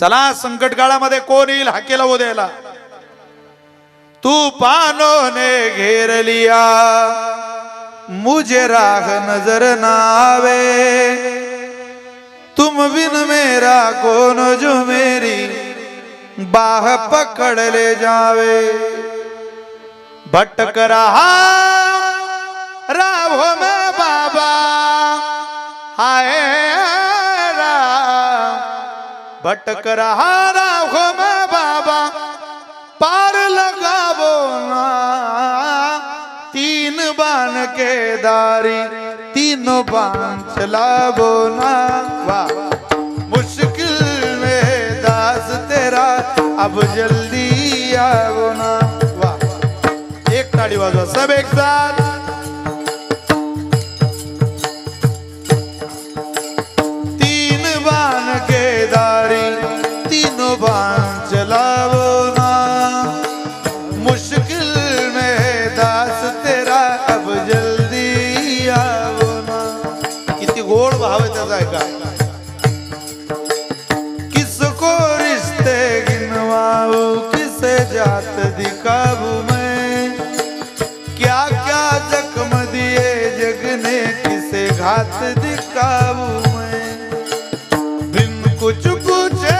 चला संकट काळामध्ये कोण येईल हाकेला वो द्यायला. तूफानों ने घेर लिया मुझे राह नजर ना आवे, तुम बिन मेरा कौन जो मेरी बाह पकड़ ले जावे. भटक रहा राहों में बाबा हाय राम, भटक रहा राहों में बाबा पार लगावो ना. तीन बाण के दारी तीनों बाण चलावो ना. वाह मुश्किल में दास तेरा अब जल्दी आवो ना. वाह एक ताड़ी बजाओ सब एक साथ. तीन बाण के दारी तीनों बाण चलावो ना. मुश्किल में दास तेरा अब जल्दी आवो ना. किती गोड भाव आहे त्याचा ऐका. किसको रिश्ते गिनवाऊं किसे जात दिखाऊं मैं, क्या क्या जख्म दिए जग ने किसे घात दिखाऊं मैं. बिन कुछ पूछे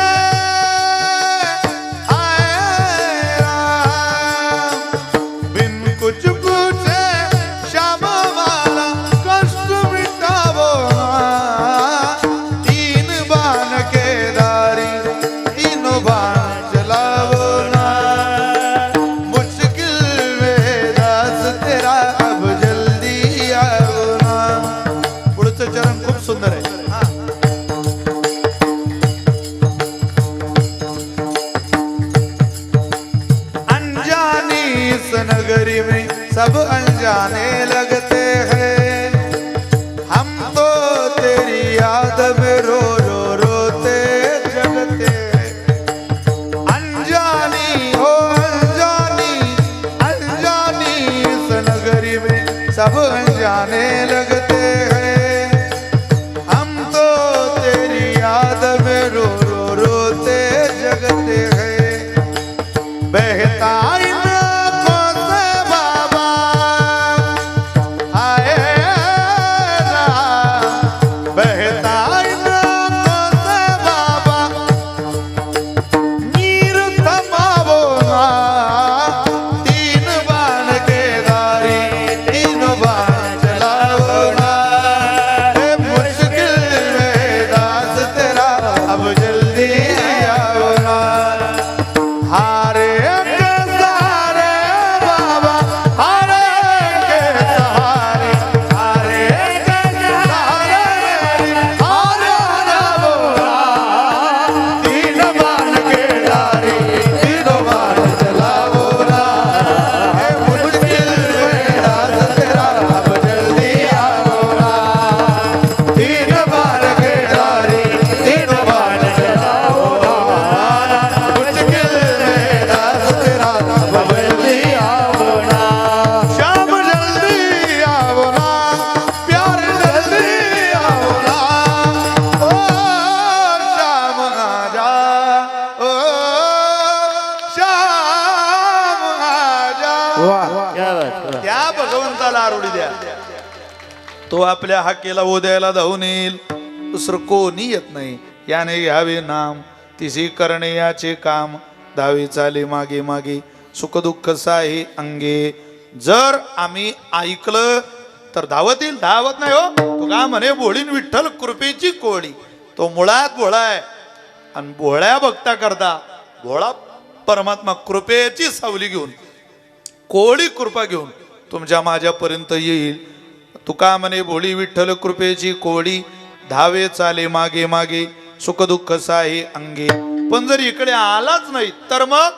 सुंदर है. अनजानी इस नगरी में सब अनजाने लगते हैं, हम तो तेरी याद में रो रो रोते जगते हैं. अनजानी हो अनजानी अनजानी इस नगरी में सब अनजाने लगते हैं, रो रो रोते जगते हैं. बहता इन आँखों से बाबा हाय राम, बहता इन आँखों से बाबा नीर थमावो ना. तीन बाण के दारी तीनों बाण चलावो ना. मुश्किल में दास तेरा अब जल्दी आओ ना. हारे के सहारे बाबा हारे के सहारे, हारे के सहारे हारे आओ ना. तीन बाण के दारी तीनों बाण चलाओ ना. मुश्किल में दास तेरा अब जल्दी आओ ना. तीन बाण के दारी तीनों बाण चलाओ ना. मुश्किल में दास तेरा अब जल्दी आओ ना. शाम जल्दी आओ ना, प्यार जल्दी आओ ना. ओ शाम आजा, ओ शाम आजा. त्या भगवंताला आरोडी द्या. तो आपल्या हाकेला वो द्यायला धावून येईल, दुसरं कोणी येत नाही. याने घ्यावे नाम तिसी करणे याचे काम. धावे चाले मागे मागे सुख दुःख साही अंगे. जर आम्ही ऐकलं तर धावत येईल, धावत नाही हो. तो का म्हणे भोळीन विठ्ठल कृपेची कोळी. तो मुळात भोळा आहे आणि भोळ्या भक्ता करता भोळा परमात्मा कृपेची सावली घेऊन कोळी कृपा घेऊन तुमच्या माझ्यापर्यंत येईल. तुका म्हणे भोळी विठ्ठल कृपेची कोळी. धावे चाले मागे मागे सुख दुःख साही अंगे. पण जर इकडे आलाच नाही तर मग